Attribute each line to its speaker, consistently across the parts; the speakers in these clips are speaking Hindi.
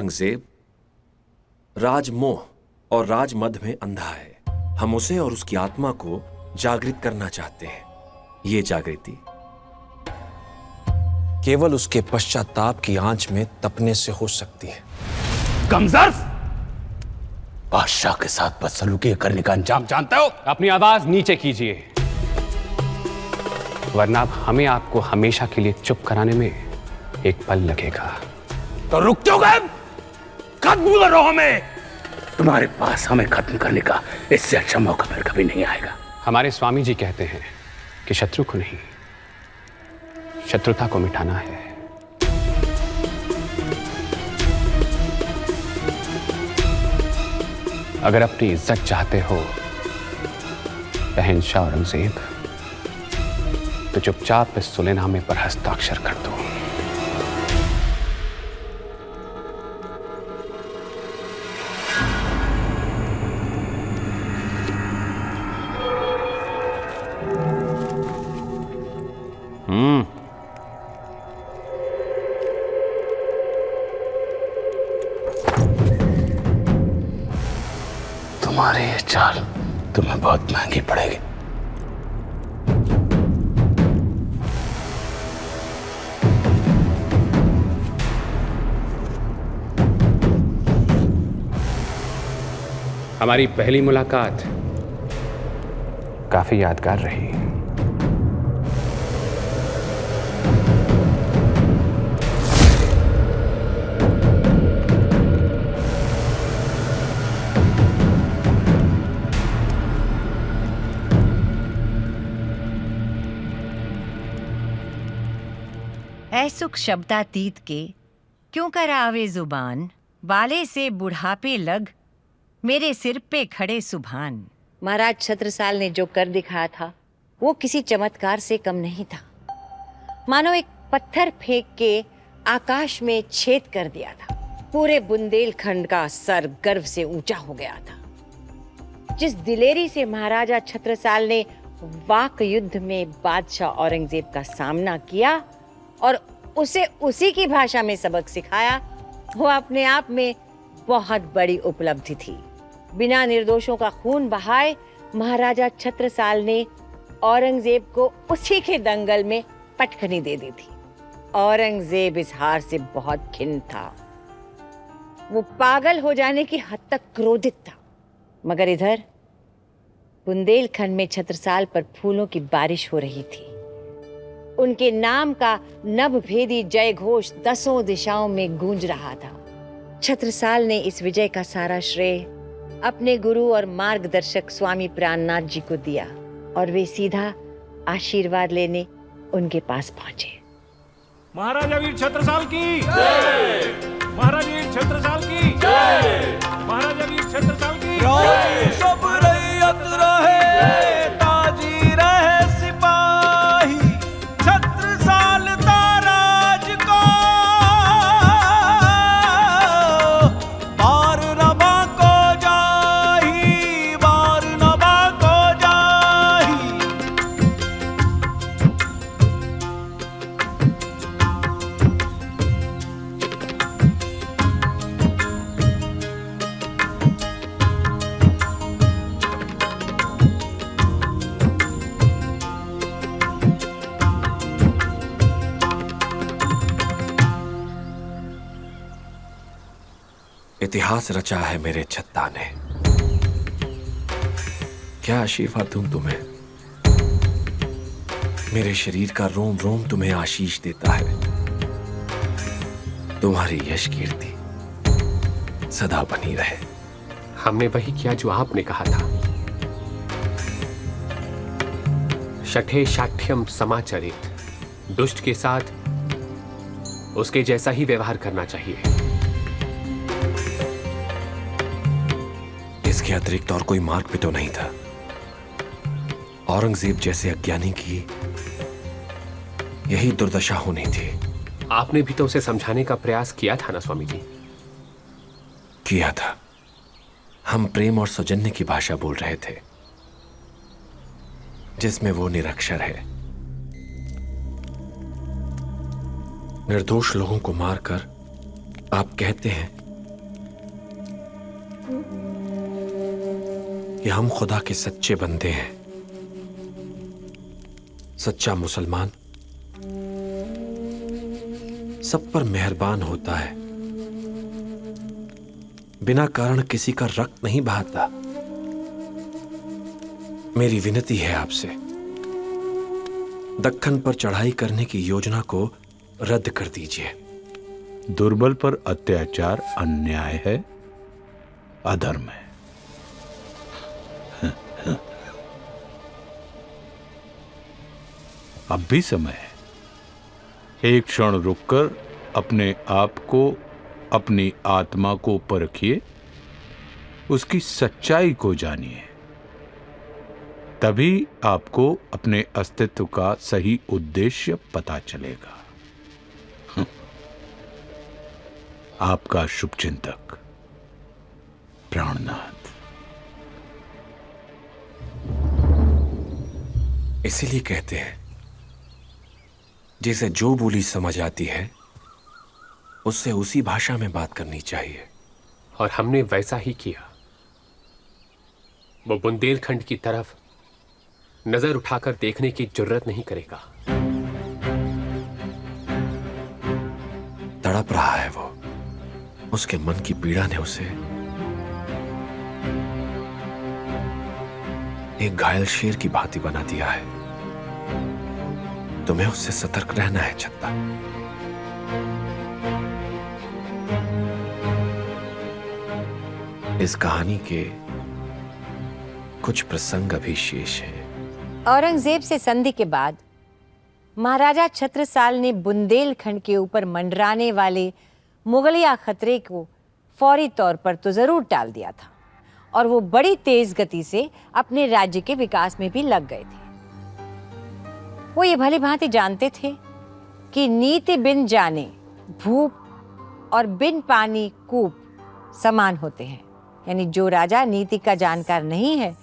Speaker 1: औरंगजेब राजमोह और राजमद में अंधा है। हम उसे और उसकी आत्मा को जागृत करना चाहते हैं। ये जागृति केवल उसके पश्चाताप की आंच में तपने से हो सकती है।
Speaker 2: कमजर्फ! बादशाह के साथ बदसलूकी करने का अंजाम जानते हो?
Speaker 3: अपनी आवाज नीचे कीजिए, वरना हमें आपको हमेशा के लिए चुप कराने में एक पल लगेगा।
Speaker 2: तो रुक क्यों गए? खत्म करो हमें। तुम्हारे पास हमें खत्म करने का इससे अच्छा मौका फिर कभी नहीं आएगा।
Speaker 3: हमारे स्वामी जी कहते हैं कि शत्रु को नहीं, शत्रुता को मिटाना है। अगर अपनी इज्जत चाहते हो शहंशाह औरंगजेब, तो चुपचाप इस सुलेनामे पर हस्ताक्षर कर दो।
Speaker 2: तुम्हारी ये चाल तुम्हें बहुत महंगी पड़ेगी।
Speaker 3: हमारी पहली मुलाकात काफी यादगार रही।
Speaker 4: ऐ सुख शब्दातीत के क्यों करावे जुबान, वाले से बुढ़ापे लग मेरे सिर पे खड़े सुभान।
Speaker 5: महाराज छत्रसाल ने जो कर दिखाया था वो किसी चमत्कार से कम नहीं था। मानो एक पत्थर फेंक के आकाश में छेद कर दिया था। पूरे बुंदेलखंड का सर गर्व से ऊंचा हो गया था। जिस दिलेरी से महाराजा छत्रसाल ने वाक युद्ध में बादशाह औरंगजेब का सामना किया और उसे उसी की भाषा में सबक सिखाया, वो अपने आप में बहुत बड़ी उपलब्धि थी। बिना निर्दोषों का खून बहाए महाराजा छत्रसाल ने औरंगजेब को उसी के दंगल में पटकनी दे दी थी। औरंगजेब इस हार से बहुत खिन्न था। वो पागल हो जाने की हद तक क्रोधित था। मगर इधर बुंदेलखंड में छत्रसाल पर फूलों की बारिश हो रही थी। उनके नाम का नभभेदी जय घोष 10 दिशाओं में गूंज रहा था। छत्रसाल ने इस विजय का सारा श्रेय अपने गुरु और मार्गदर्शक स्वामी प्राणनाथ जी को दिया और वे सीधा आशीर्वाद लेने उनके पास पहुंचे।
Speaker 6: महाराजा वीर छत्रसाल की जय! महाराजा वीर छत्रसाल की जय! महाराजा वीर छत्रसाल की जय!
Speaker 7: सब रैयत रहे, ताजी रहे सिपाही, छत्रसाल ताराज को बार नभा को जाही, बार नभा को जाही।
Speaker 1: इतिहास रचा है मेरे छत्ता ने। क्या आशीर्वाद दूं तुम्हें? मेरे शरीर का रोम रोम तुम्हें आशीष देता है। तुम्हारी यश कीर्ति सदा बनी रहे।
Speaker 3: हमने वही किया जो आपने कहा था। शठे शाठ्यम समाचरित, दुष्ट के साथ उसके जैसा ही व्यवहार करना चाहिए।
Speaker 1: इसके अतिरिक्त और कोई मार्ग भी तो नहीं था। औरंगजेब जैसे अज्ञानी की यही दुर्दशा होनी थी।
Speaker 3: आपने भी तो उसे समझाने का प्रयास किया था ना स्वामी जी?
Speaker 1: किया था। हम प्रेम और सौजन्य की भाषा बोल रहे थे, जिसमें वो निरक्षर है। निर्दोष लोगों को मारकर आप कहते हैं कि हम खुदा के सच्चे बंदे हैं। सच्चा मुसलमान सब पर मेहरबान होता है, बिना कारण किसी का रक्त नहीं बहाता। मेरी विनती है आपसे, दक्कन पर चढ़ाई करने की योजना को रद्द कर दीजिए।
Speaker 2: दुर्बल पर अत्याचार अन्याय है, अधर्म है। अब भी समय है। एक क्षण रुककर अपने आप को, अपनी आत्मा को परखिए, उसकी सच्चाई को जानिए। तभी आपको अपने अस्तित्व का सही उद्देश्य पता चलेगा। आपका शुभचिंतक प्राणनाथ।
Speaker 1: इसीलिए कहते हैं, जिसे जो बोली समझ आती है उससे उसी भाषा में बात करनी चाहिए।
Speaker 3: और हमने वैसा ही किया। वो बुंदेलखंड की तरफ नजर उठाकर देखने की जुर्रत नहीं करेगा।
Speaker 1: तड़प रहा है वो, उसके मन की पीड़ा ने उसे एक घायल शेर की भांति बना दिया है। तुम्हें उससे सतर्क रहना है छत्ता। इस कहानी के कुछ प्रसंग अभी शेष हैं।
Speaker 5: औरंगजेब से संधि के बाद महाराजा छत्रसाल ने बुंदेलखंड के ऊपर मंडराने वाले मुगलिया खतरे को फौरी तौर पर तो जरूर टाल दिया था, और वो बड़ी तेज गति से अपने राज्य के विकास में भी लग गए थे। वो ये भली भांति जानते थे कि नीति बिन जाने भूप और बिन पानी कूप समान होते हैं। यानी जो राजा नीति का जानकार नहीं है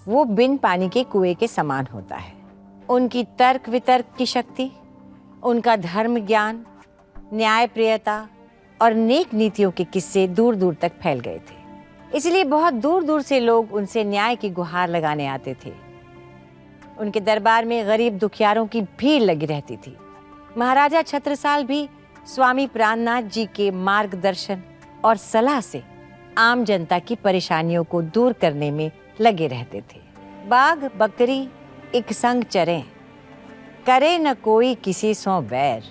Speaker 5: वो बिन पानी के कुएं के समान होता है। उनकी तर्क वितर्क की शक्ति, उनका धर्म ज्ञान, न्यायप्रियता और नेक नीतियों के किस्से दूर दूर तक फैल गए थे। इसलिए बहुत दूर दूर से लोग उनसे न्याय की गुहार लगाने आते थे। उनके दरबार में गरीब दुखियारों की भीड़ लगी रहती थी। महाराजा छत्रसाल भी स्वामी प्राणनाथ जी के मार्गदर्शन और सलाह से आम जनता की परेशानियों को दूर करने में लगे रहते थे। बाघ बकरी एक संग चरें, करे न कोई किसी सो बैर,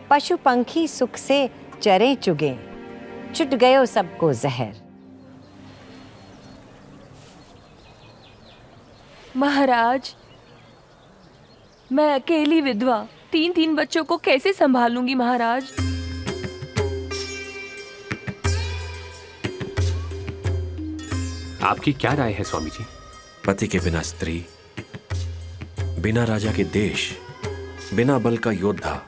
Speaker 5: पशु पंखी सुख से चरें चुगे, छुट गयो सबको जहर।
Speaker 8: महाराज, मैं अकेली विधवा 3 बच्चों को कैसे संभालूंगी महाराज?
Speaker 3: आपकी क्या राय है स्वामी जी?
Speaker 1: पति के बिना स्त्री, बिना राजा के देश, बिना बल का योद्धा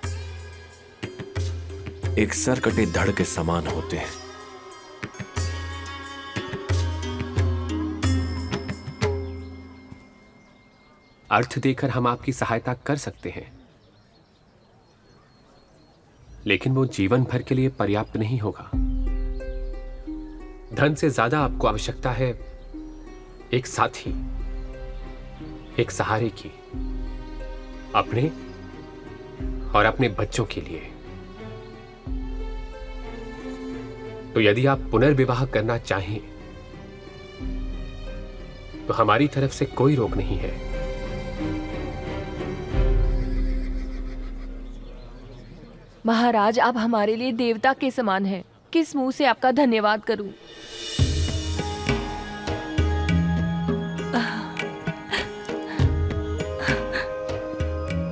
Speaker 1: एक सर कटे धड़ के समान होते हैं।
Speaker 3: अर्थ देकर हम आपकी सहायता कर सकते हैं, लेकिन वो जीवन भर के लिए पर्याप्त नहीं होगा। धन से ज्यादा आपको आवश्यकता है एक साथी, एक सहारे की, अपने और अपने बच्चों के लिए। तो यदि आप पुनर्विवाह करना चाहें तो हमारी तरफ से कोई रोक नहीं है।
Speaker 8: महाराज, आप हमारे लिए देवता के समान हैं। किस मुंह से आपका धन्यवाद करूं?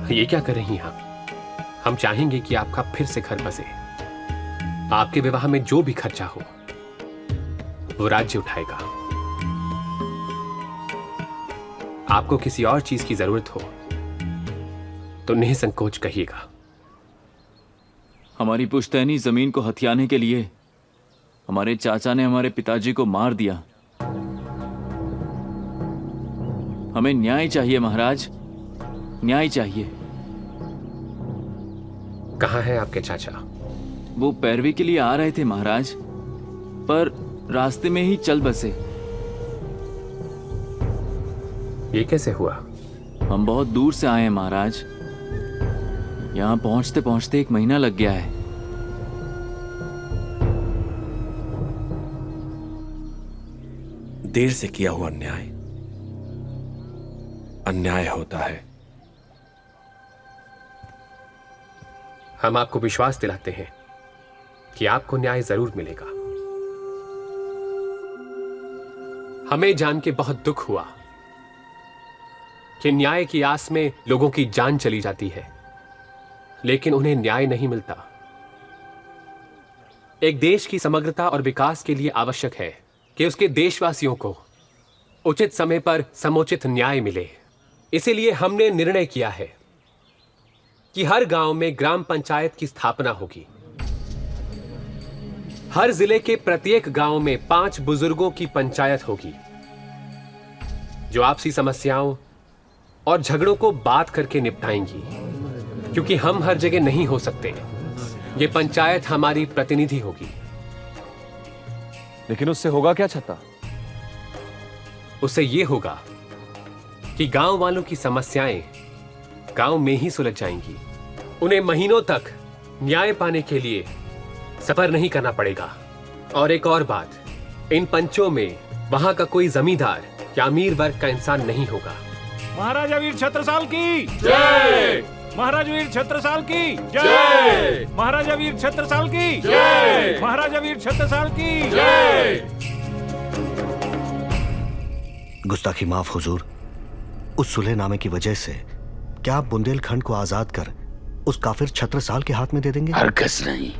Speaker 3: ये क्या कर रही हैं आप? हम चाहेंगे कि आपका फिर से घर बसे। आपके विवाह में जो भी खर्चा हो वो राज्य उठाएगा। आपको किसी और चीज की जरूरत हो तो निसंकोच कहिएगा।
Speaker 9: हमारी पुश्तैनी जमीन को हथियाने के लिए हमारे चाचा ने हमारे पिताजी को मार दिया। हमें न्याय चाहिए महाराज, न्याय चाहिए।
Speaker 3: कहाँ है आपके चाचा?
Speaker 9: वो पैरवी के लिए आ रहे थे महाराज, पर रास्ते में ही चल बसे।
Speaker 3: ये कैसे हुआ?
Speaker 9: हम बहुत दूर से आए हैं महाराज। यहाँ पहुंचते पहुंचते 1 महीना लग गया है।
Speaker 1: देर से किया हुआ अन्याय अन्याय होता है।
Speaker 3: हम आपको विश्वास दिलाते हैं कि आपको न्याय जरूर मिलेगा। हमें जान के बहुत दुख हुआ कि न्याय की आस में लोगों की जान चली जाती है, लेकिन उन्हें न्याय नहीं मिलता। एक देश की समग्रता और विकास के लिए आवश्यक है कि उसके देशवासियों को उचित समय पर समुचित न्याय मिले। इसीलिए हमने निर्णय किया है कि हर गांव में ग्राम पंचायत की स्थापना होगी। हर जिले के प्रत्येक गांव में 5 बुजुर्गों की पंचायत होगी जो आपसी समस्याओं और झगड़ों को बात करके निपटाएंगी, क्योंकि हम हर जगह नहीं हो सकते। ये पंचायत हमारी प्रतिनिधि होगी।
Speaker 10: लेकिन उससे होगा क्या छत्ता?
Speaker 3: उससे यह होगा कि गांव वालों की समस्याएं गांव में ही सुलझ जाएंगी। उन्हें महीनों तक न्याय पाने के लिए सफर नहीं करना पड़ेगा। और एक और बात, इन पंचों में वहां का कोई जमींदार या अमीर वर्ग का इंसान नहीं होगा।
Speaker 6: महाराजा वीर छत्रसाल की जय। महाराजा वीर छत्रसाल की जय। महाराजा वीर छत्रसाल की जय। महाराजा वीर छत्रसाल की जय।
Speaker 11: गुस्ताखी माफ हुजूर। उस सुलहनामे की वजह से क्या आप बुंदेलखंड को आजाद कर उस काफिर छत्रसाल के हाथ में दे देंगे?
Speaker 2: हरगिज़ नहीं।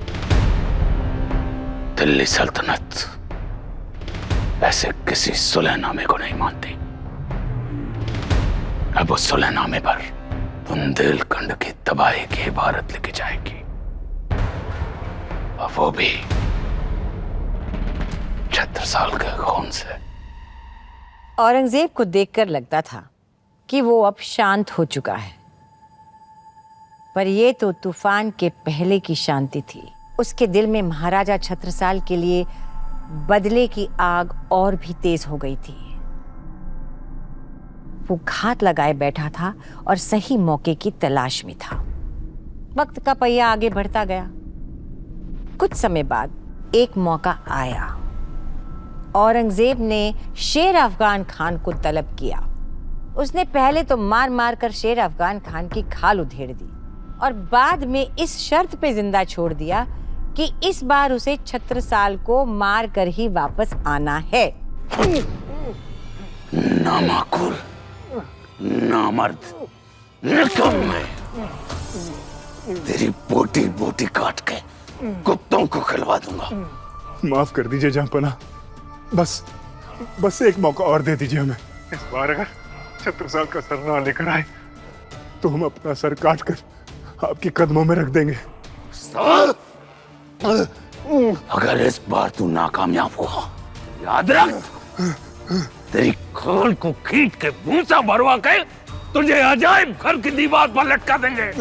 Speaker 2: दिल्ली सल्तनत ऐसे किसी सुलहनामे को नहीं मानती। अब उस सुलहनामे पर बुंदेलखंड की तबाही की इबारत लिखी जाएगी, और वो भी छत्रसाल के खून से।
Speaker 5: औरंगजेब को देखकर लगता था कि वो अब शांत हो चुका है, पर ये तो तूफान के पहले की शांति थी। उसके दिल में महाराजा छत्रसाल के लिए बदले की आग और भी तेज हो गई थी। वो घात लगाए बैठा था और सही मौके की तलाश में था। वक्त का पहिया आगे बढ़ता गया। कुछ समय बाद एक मौका आया। औरंगजेब ने शेर अफगान खान को तलब किया। उसने पहले तो मार मार कर शेर अफगान खान की खाल उधेड़ दी और बाद में इस शर्त पे जिंदा छोड़ दिया कि इस बार उसे छत्रसाल को मार कर ही वापस आना है।
Speaker 2: नामाकुल, नामर्द, निकम्मे, तेरी बोटी बोटी काट के कुत्तों को खिलवा दूंगा।
Speaker 12: माफ कर दीजिए जहांपना, बस एक मौका और दे दीजिए हमें। इस बार अगर छत्रसाल का सर ना लेकर आए तो हम अपना सर काट कर आपके कदमों में रख देंगे।
Speaker 2: अगर इस बार तू नाकामयाब हुआ, याद रख, तेरी खोल को खींच के भूसा भरवा के तुझे अजायब घर की दीवार पर लटका देंगे।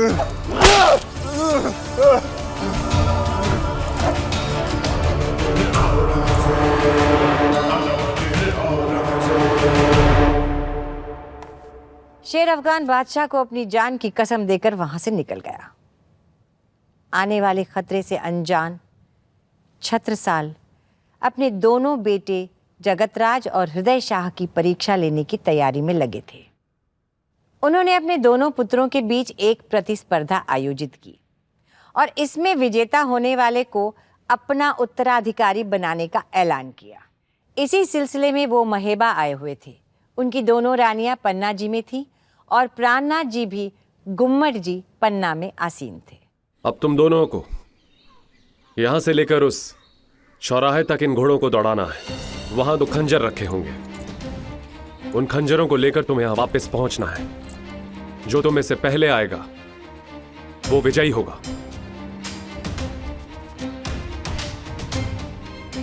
Speaker 5: शेर अफगान बादशाह को अपनी जान की कसम देकर वहां से निकल गया। आने वाले खतरे से अनजान छत्रसाल अपने दोनों बेटे जगतराज और हृदय शाह की परीक्षा लेने की तैयारी में लगे थे। उन्होंने अपने दोनों पुत्रों के बीच एक प्रतिस्पर्धा आयोजित की और इसमें विजेता होने वाले को अपना उत्तराधिकारी बनाने का ऐलान किया। इसी सिलसिले में वो महेबा आए हुए थे। उनकी दोनों रानियां पन्ना जी में थी और प्राणनाथ जी भी गुम्मट जी पन्ना में आसीन थे।
Speaker 13: अब तुम दोनों को यहां से लेकर उस चौराहे तक इन घोड़ों को दौड़ाना है। वहां 2 खंजर रखे होंगे। उन खंजरों को लेकर तुम्हें यहां वापस पहुंचना है। जो तुम्हें से पहले आएगा वो विजयी होगा।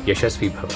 Speaker 3: यशस्वी भव।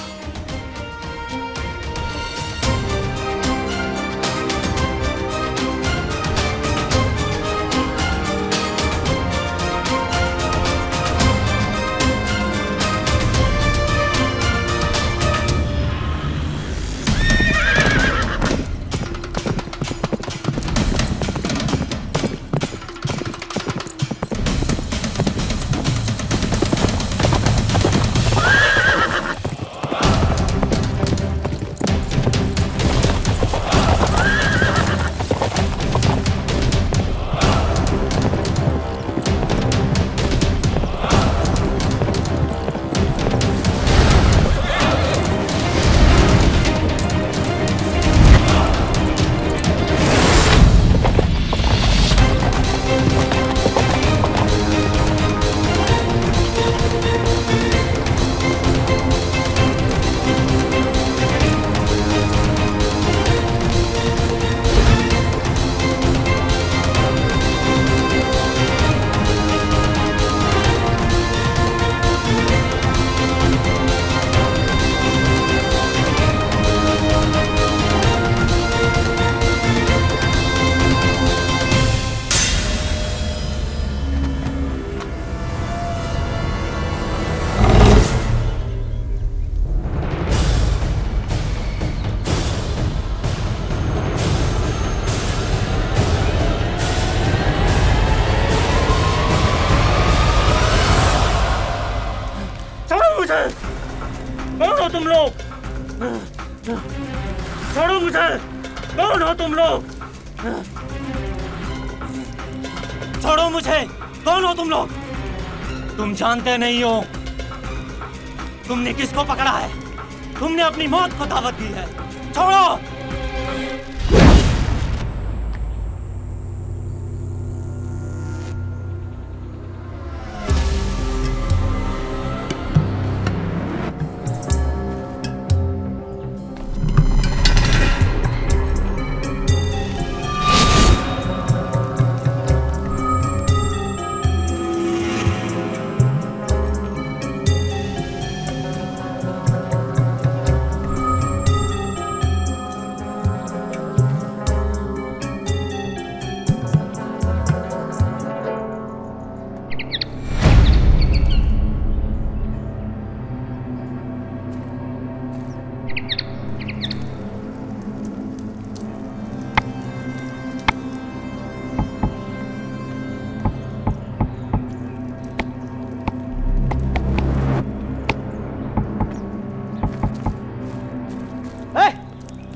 Speaker 7: छोड़ो मुझे। कौन हो तुम लोग? छोड़ो मुझे। कौन हो तुम लोग? तुम जानते नहीं हो तुमने किसको पकड़ा है। तुमने अपनी मौत को दावत दी है। छोड़ो।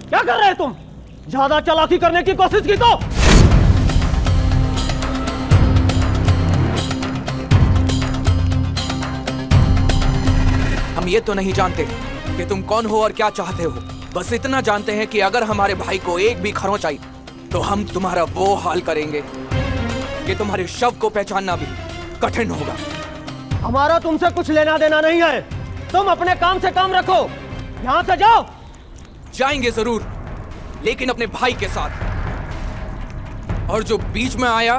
Speaker 7: क्या कर रहे हैं तुम? ज्यादा चालाकी करने की कोशिश की तो
Speaker 10: हम ये तो नहीं जानते कि तुम कौन हो और क्या चाहते हो। बस इतना जानते हैं कि अगर हमारे भाई को एक भी खरोंच आई तो हम तुम्हारा वो हाल करेंगे कि तुम्हारे शव को पहचानना भी कठिन होगा।
Speaker 7: हमारा तुमसे कुछ लेना देना नहीं है। तुम अपने काम से काम रखो। यहाँ से जाओ।
Speaker 10: जाएंगे जरूर, लेकिन अपने भाई के साथ। और जो बीच में आया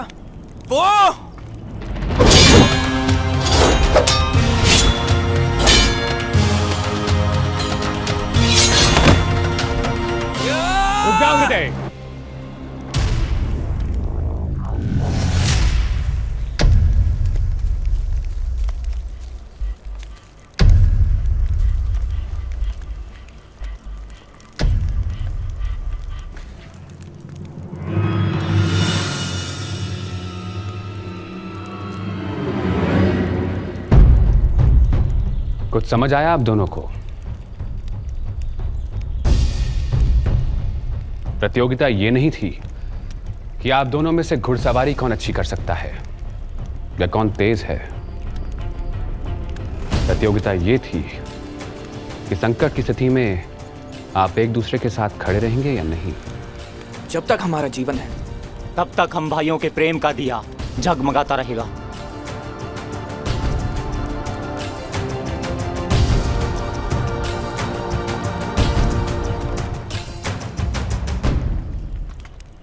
Speaker 10: वो
Speaker 3: रुक जाओ हृदय। कुछ समझ आया आप दोनों को? प्रतियोगिता ये नहीं थी कि आप दोनों में से घुड़सवारी कौन अच्छी कर सकता है या कौन तेज है। प्रतियोगिता ये थी कि संकट की स्थिति में आप एक दूसरे के साथ खड़े रहेंगे या नहीं।
Speaker 10: जब तक हमारा जीवन है
Speaker 7: तब तक हम भाइयों के प्रेम का दिया जगमगाता रहेगा।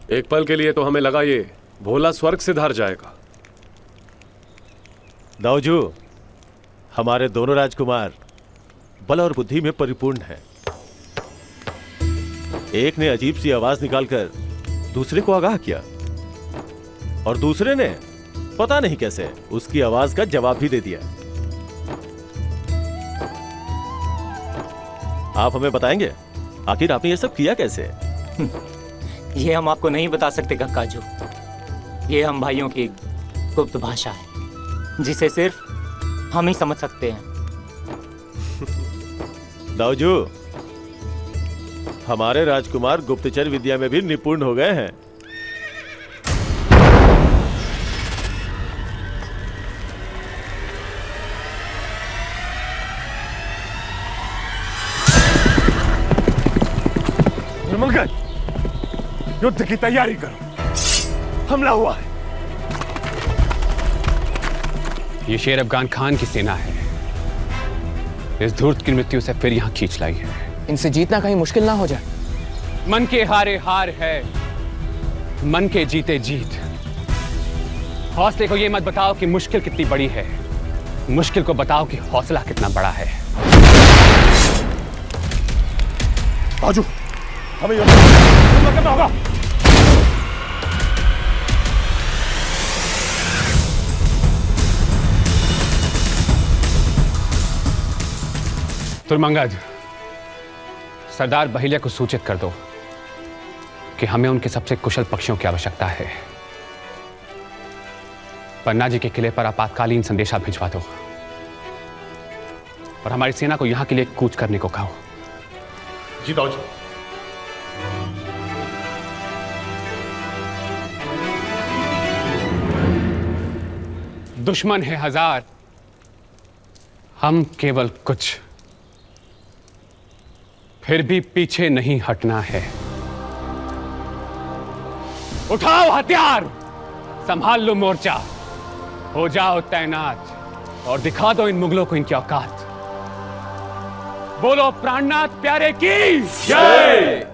Speaker 13: एक पल के लिए तो हमें लगा ये भोला स्वर्ग से धार जाएगा।
Speaker 14: दाऊजू, हमारे दोनों राजकुमार बल और बुद्धि में परिपूर्ण हैं। एक ने अजीब सी आवाज निकालकर दूसरे को आगाह किया और दूसरे ने पता नहीं कैसे उसकी आवाज का जवाब भी दे दिया। आप हमें बताएंगे आखिर आपने ये सब किया कैसे?
Speaker 7: ये हम आपको नहीं बता सकते कक्काजू। ये हम भाइयों की गुप्त भाषा है जिसे सिर्फ हम ही समझ सकते हैं।
Speaker 14: दाऊजू, हमारे राजकुमार गुप्तचर विद्या में भी निपुण हो गए हैं।
Speaker 12: निर्मलगढ़, युद्ध की तैयारी करो। हमला हुआ है।
Speaker 3: ये शेर अफगान खान की सेना है। इस धूर्त की मृत्यु से फिर यहां खींच लाई है।
Speaker 10: इनसे जीतना कहीं मुश्किल ना हो जाए।
Speaker 3: मन के हारे हार है, मन के जीते जीत। हौसले को ये मत बताओ कि मुश्किल कितनी बड़ी है, मुश्किल को बताओ कि हौसला कितना बड़ा है।
Speaker 12: आजू, हमें हमला करना होगा।
Speaker 3: तुर्मंगद, सरदार बहिलिया को सूचित कर दो कि हमें उनके सबसे कुशल पक्षियों की आवश्यकता है। पन्ना जी के किले पर आपातकालीन संदेशा भिजवा दो और हमारी सेना को यहां के लिए कूच करने को कहो।
Speaker 15: जी दाऊजी।
Speaker 16: दुश्मन है हजार, हम केवल कुछ, फिर भी पीछे नहीं हटना है। उठाओ हथियार, संभाल लो मोर्चा, हो जाओ तैनात और दिखा दो इन मुगलों को इनकी औकात। बोलो प्राणनाथ प्यारे की जय।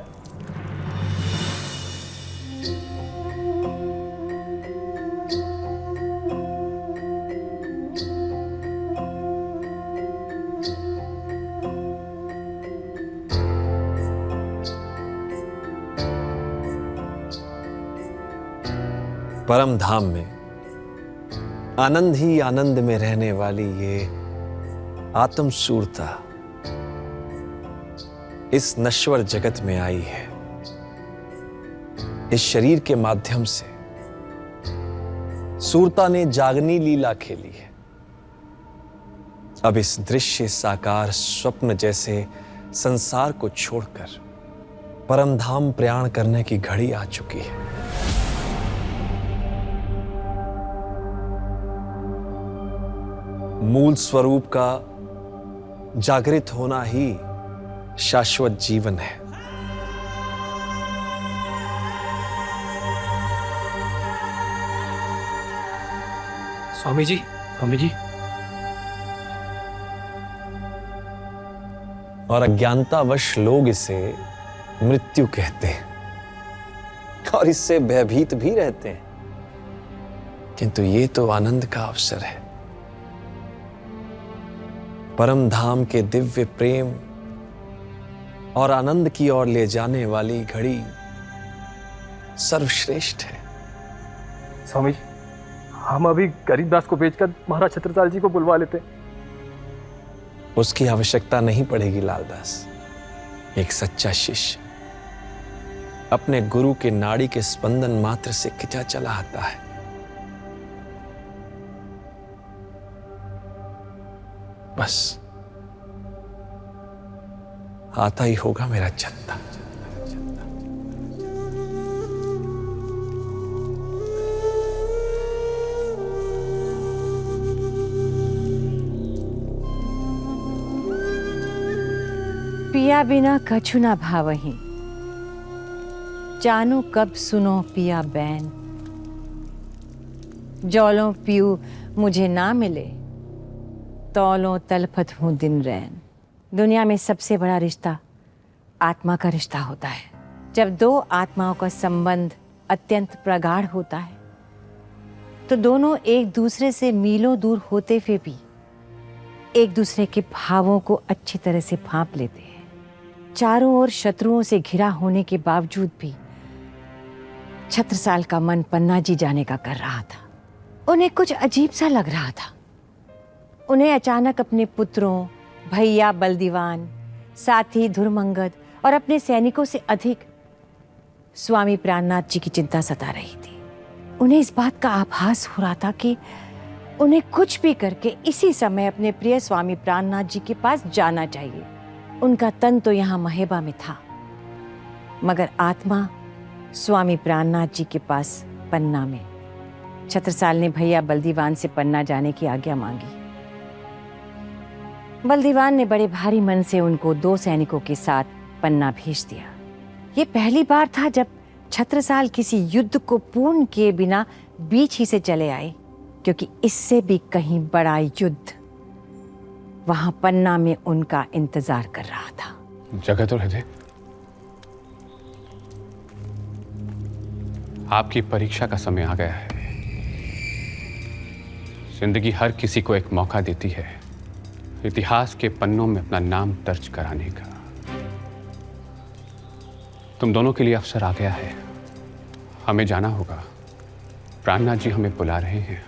Speaker 1: परम धाम में आनंद ही आनंद में रहने वाली ये आत्म शूरता इस नश्वर जगत में आई है। इस शरीर के माध्यम से सूरता ने जागनी लीला खेली है। अब इस दृश्य साकार स्वप्न जैसे संसार को छोड़कर परम धाम प्रयाण करने की घड़ी आ चुकी है। मूल स्वरूप का जागृत होना ही शाश्वत जीवन है।
Speaker 3: स्वामी जी, स्वामी जी।
Speaker 1: और अज्ञानतावश लोग इसे मृत्यु कहते हैं और इससे भयभीत भी रहते हैं, किंतु ये तो आनंद का अवसर है। परम धाम के दिव्य प्रेम और आनंद की ओर ले जाने वाली घड़ी सर्वश्रेष्ठ है।
Speaker 17: स्वामी जी, हम अभी गरीबदास को बेचकर महाराज छत्रसाल जी को बुलवा लेते।
Speaker 1: उसकी आवश्यकता नहीं पड़ेगी लालदास। एक सच्चा शिष्य अपने गुरु के नाड़ी के स्पंदन मात्र से खिंचा चला आता है। बस आता ही होगा मेरा चत्ता।
Speaker 5: पिया बिना कछु ना भावही, जानो कब सुनो पिया बैन। जौलों पियू मुझे ना मिले, तौलों तलफत हूं दिन रैन। दुनिया में सबसे बड़ा रिश्ता आत्मा का रिश्ता होता है। जब दो आत्माओं का संबंध अत्यंत प्रगाढ़ होता है तो दोनों एक दूसरे से मीलों दूर होते हुए भी एक दूसरे के भावों को अच्छी तरह से भांप लेते हैं। चारों ओर शत्रुओं से घिरा होने के बावजूद भी छत्रसाल का मन पन्ना जी जाने का कर रहा था। उन्हें कुछ अजीब सा लग रहा था। उन्हें अचानक अपने पुत्रों, भैया बलदीवान, साथी धुरमंगद और अपने सैनिकों से अधिक स्वामी प्राणनाथ जी की चिंता सता रही थी। उन्हें इस बात का आभास हो रहा था कि उन्हें कुछ भी करके इसी समय अपने प्रिय स्वामी प्राणनाथ जी के पास जाना चाहिए। उनका तन तो यहाँ महेबा में था, मगर आत्मा स्वामी प्राणनाथ जी के पास पन्ना में। छत्रसाल ने भैया बलदीवान से पन्ना जाने की आज्ञा मांगी। बलदीवान ने बड़े भारी मन से उनको 2 सैनिकों के साथ पन्ना भेज दिया। ये पहली बार था जब छत्रसाल किसी युद्ध को पूर्ण किए बिना बीच ही से चले आए, क्योंकि इससे भी कहीं बड़ा युद्ध वहां पन्ना में उनका इंतजार कर रहा था।
Speaker 16: जगह तो हृदय, आपकी परीक्षा का समय आ गया है। जिंदगी हर किसी को एक मौका देती है इतिहास के पन्नों में अपना नाम दर्ज कराने का। तुम दोनों के लिए अवसर आ गया है। हमें जाना होगा। प्राणनाथ जी हमें बुला रहे हैं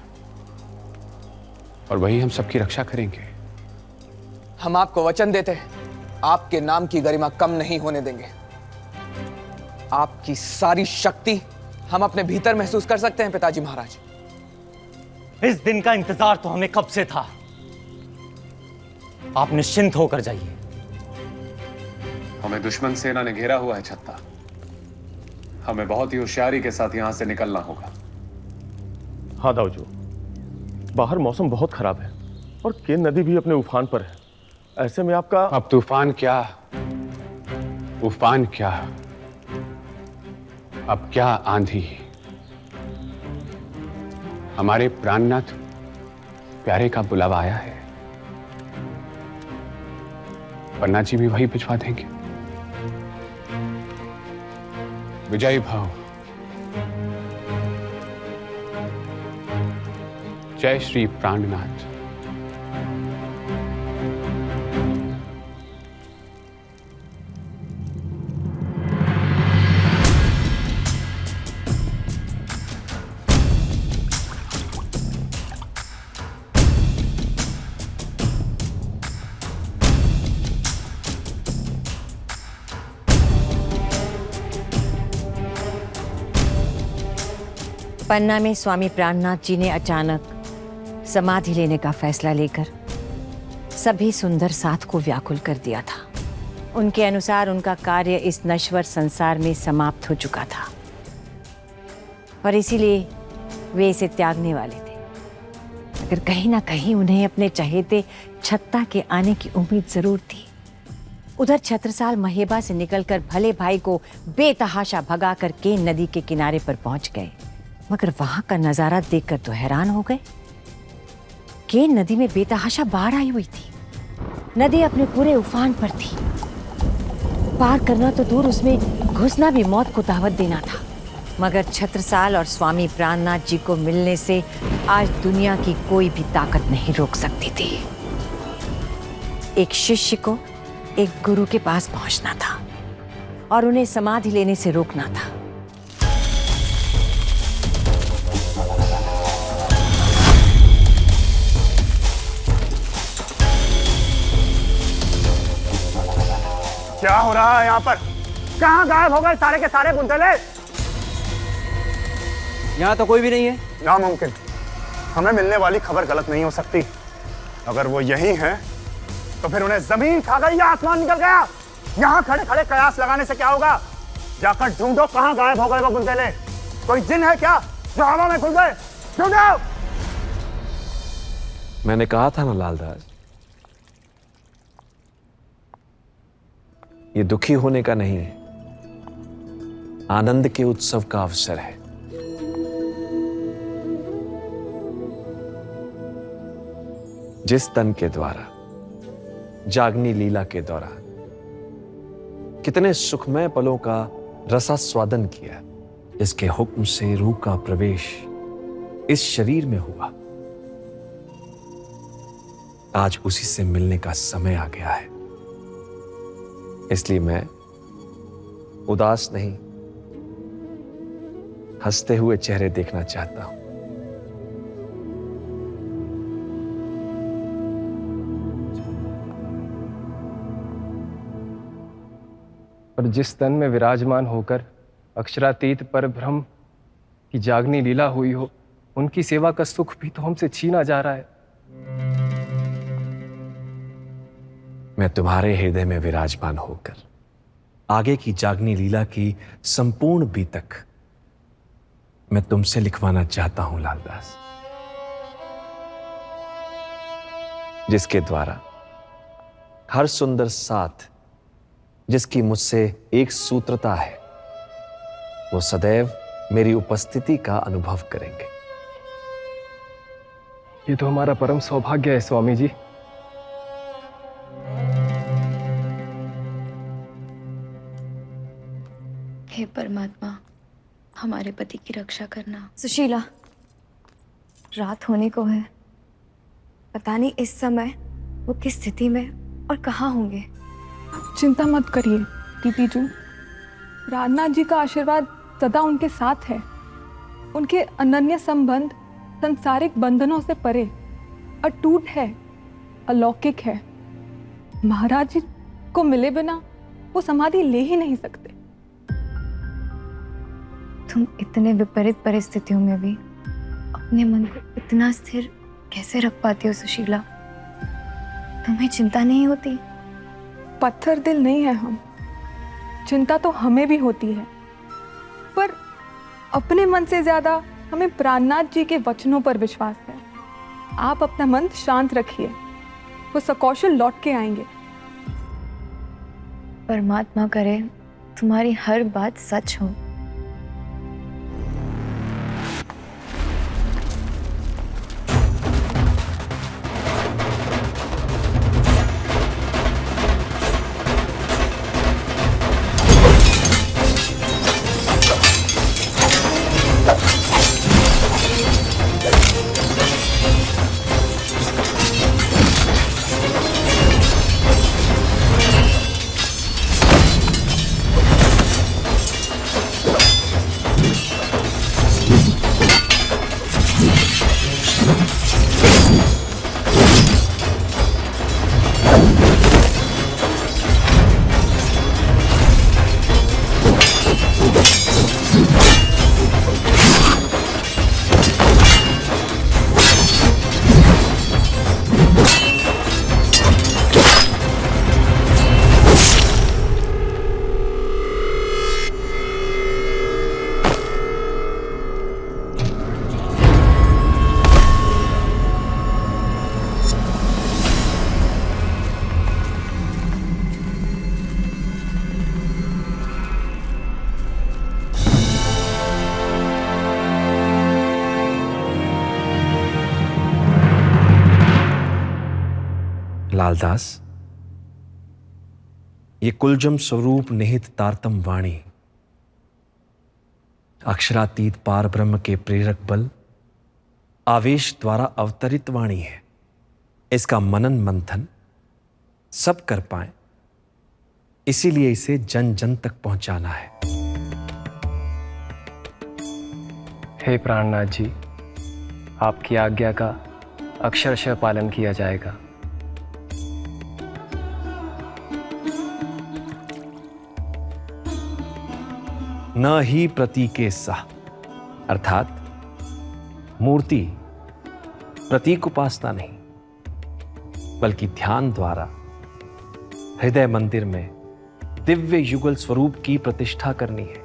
Speaker 16: और वही हम सबकी रक्षा करेंगे।
Speaker 10: हम आपको वचन देते हैं, आपके नाम की गरिमा कम नहीं होने देंगे। आपकी सारी शक्ति हम अपने भीतर महसूस कर सकते हैं पिताजी महाराज।
Speaker 7: इस दिन का इंतजार तो हमें कब से था। आप निश्चिंत होकर जाइए।
Speaker 13: हमें दुश्मन सेना ने घेरा हुआ है छत्ता। हमें बहुत ही होशियारी के साथ यहां से निकलना होगा।
Speaker 14: हाँ दाऊजू, बाहर मौसम बहुत खराब है और केन नदी भी अपने उफान पर है। ऐसे में आपका
Speaker 16: अब तूफान क्या, उफान क्या, अब क्या आंधी। हमारे प्राणनाथ प्यारे का बुलावा आया है। पन्ना जी भी वही भिजवा देंगे। विजयी भाव। जय श्री प्राणनाथ।
Speaker 5: पन्ना में स्वामी प्राणनाथ जी ने अचानक समाधि लेने का फैसला लेकर सभी सुंदर साथ को व्याकुल कर दिया था। उनके अनुसार उनका कार्य इस नश्वर संसार में समाप्त हो चुका था और इसीलिए वे इसे त्यागने वाले थे। मगर कहीं ना कहीं उन्हें अपने चहेते छत्ता के आने की उम्मीद जरूर थी। उधर छत्रसाल महेबा से निकलकर भले भाई को बेतहाशा भगाकर केन नदी के किनारे पर पहुंच गए, मगर वहां का नजारा देखकर तो हैरान हो गए। केन नदी में बेतहाशा बाढ़ आई हुई थी। नदी अपने पूरे उफान पर थी। पार करना तो दूर, उसमें घुसना भी मौत को दावत देना था। मगर छत्रसाल और स्वामी प्राणनाथ जी को मिलने से आज दुनिया की कोई भी ताकत नहीं रोक सकती थी। एक शिष्य को एक गुरु के पास पहुंचना था और उन्हें समाधि लेने से रोकना था।
Speaker 12: क्या हो रहा है यहाँ पर? कहाँ गायब हो गए सारे के सारे बुंदेले?
Speaker 15: यहाँ तो कोई भी नहीं है।
Speaker 12: नामुमकिन, हमें मिलने वाली खबर गलत नहीं हो सकती। अगर वो यही हैं, तो फिर उन्हें जमीन खा गई या आसमान निकल गया। यहाँ खड़े खड़े कयास लगाने से क्या होगा? जाकर ढूंढो कहाँ गायब हो गए वो बुंदेले। कोई जिन है क्या जो हवा में घुल गए? ढूंढो।
Speaker 1: मैंने कहा था ना लालदास, ये दुखी होने का नहीं है, आनंद के उत्सव का अवसर है। जिस तन के द्वारा जागनी लीला के दौरान कितने सुखमय पलों का रसास्वादन किया, इसके हुक्म से रूह का प्रवेश इस शरीर में हुआ, आज उसी से मिलने का समय आ गया है। इसलिए मैं उदास नहीं, हंसते हुए चेहरे देखना चाहता हूं।
Speaker 17: और जिस तन में विराजमान होकर अक्षरातीत पर ब्रह्म की जागनी लीला हुई हो, उनकी सेवा का सुख भी तो हमसे छीना जा रहा है।
Speaker 1: मैं तुम्हारे हृदय में विराजमान होकर आगे की जागनी लीला की संपूर्ण बीतक मैं तुमसे लिखवाना चाहता हूं लालदास, जिसके द्वारा हर सुंदर साथ जिसकी मुझसे एक सूत्रता है, वो सदैव मेरी उपस्थिति का अनुभव करेंगे।
Speaker 17: ये तो हमारा परम सौभाग्य है स्वामी जी।
Speaker 8: हे परमात्मा, हमारे पति की रक्षा करना।
Speaker 18: सुशीला, रात होने को है। पता नहीं इस समय वो किस स्थिति में और कहाँ होंगे।
Speaker 19: चिंता मत करिए दीदी जी, प्राणनाथ जी का आशीर्वाद सदा उनके साथ है। उनके अनन्य संबंध संसारिक बंधनों से परे अटूट है, अलौकिक है। महाराज जी को मिले बिना वो समाधि ले ही नहीं सकते।
Speaker 18: तुम इतने विपरीत परिस्थितियों में भी अपने मन को इतना स्थिर कैसे रख पाती हो सुशीला? तुम्हें चिंता नहीं होती?
Speaker 19: पत्थर दिल नहीं है हम, चिंता तो हमें भी होती है, पर अपने मन से ज्यादा हमें प्राणनाथ जी के वचनों पर विश्वास है। आप अपना मन शांत रखिए, वो सकौशल लौट के आएंगे।
Speaker 18: परमात्मा करे तुम्हारी हर बात सच हो।
Speaker 1: लालदास, ये कुलजम स्वरूप निहित तारतम वाणी अक्षरातीत पार ब्रह्म के प्रेरक बल आवेश द्वारा अवतरित वाणी है। इसका मनन मंथन सब कर पाए, इसीलिए इसे जन जन तक पहुंचाना है।
Speaker 17: हे प्राणनाथ जी, आपकी आज्ञा का अक्षरशः पालन किया जाएगा।
Speaker 1: न ही प्रतीके सह, अर्थात मूर्ति प्रतीक उपासना नहीं, बल्कि ध्यान द्वारा हृदय मंदिर में दिव्य युगल स्वरूप की प्रतिष्ठा करनी है।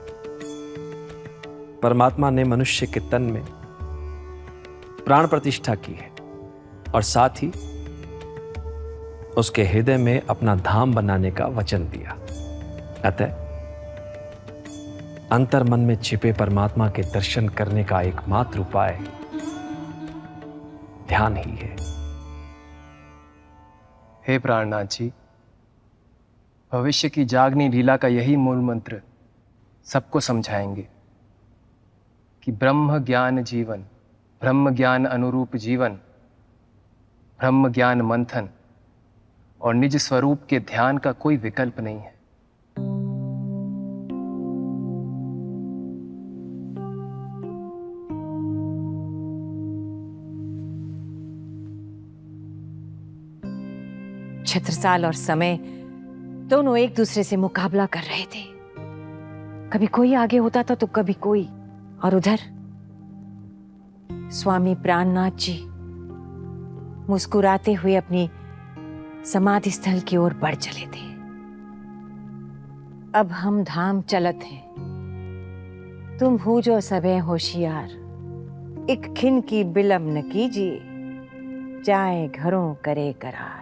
Speaker 1: परमात्मा ने मनुष्य के तन में प्राण प्रतिष्ठा की है और साथ ही उसके हृदय में अपना धाम बनाने का वचन दिया। अतः अंतर मन में छिपे परमात्मा के दर्शन करने का एकमात्र उपाय ध्यान ही है।
Speaker 17: हे प्राणनाथ जी, भविष्य की जागनी लीला का यही मूल मंत्र सबको समझाएंगे कि ब्रह्म ज्ञान जीवन, ब्रह्म ज्ञान अनुरूप जीवन, ब्रह्म ज्ञान मंथन और निज स्वरूप के ध्यान का कोई विकल्प नहीं है।
Speaker 5: छत्रसाल और समय दोनों एक दूसरे से मुकाबला कर रहे थे। कभी कोई आगे होता था तो कभी कोई, और उधर स्वामी प्राणनाथ जी मुस्कुराते हुए अपनी समाधि स्थल की ओर बढ़ चले थे। अब हम धाम चलत हैं, तुम हूजो सबे होशियार, एक खिन की बिलम न कीजिए, जाए घरों करे करार।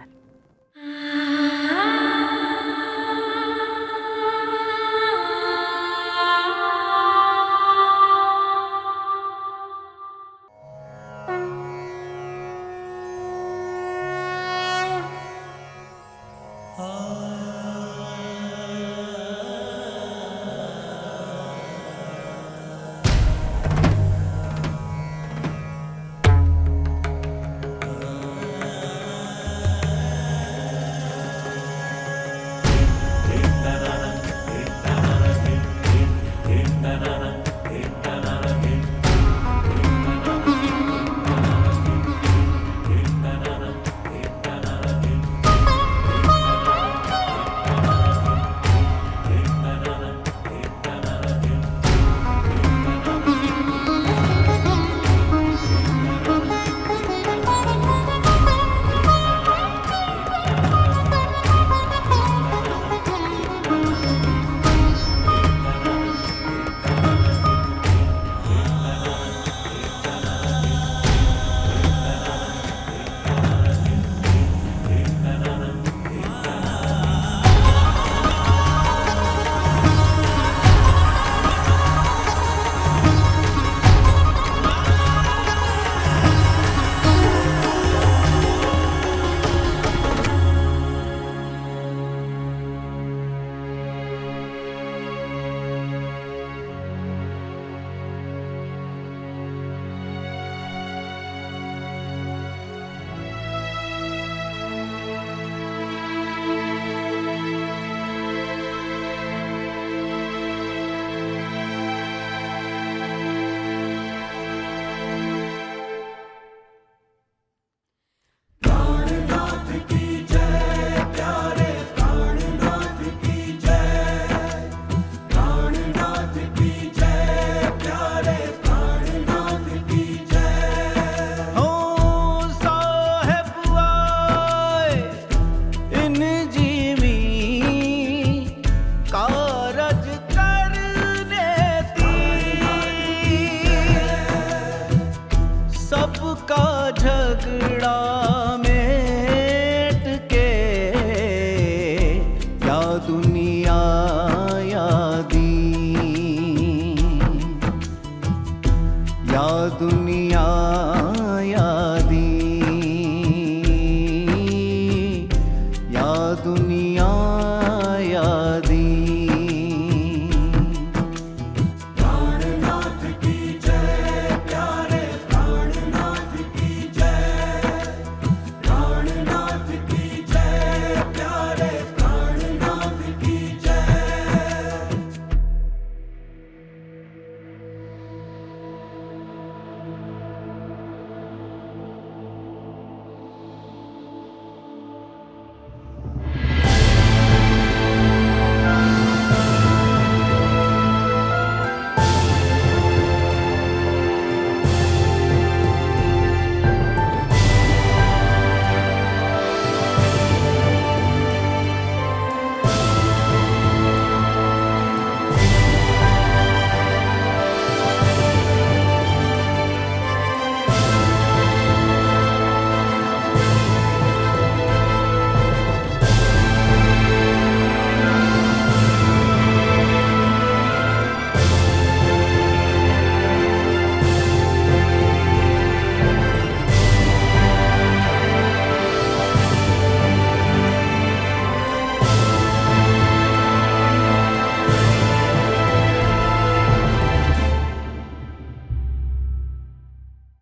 Speaker 15: मुखड़ा मेट के, या दुनिया यादी, या दुनिया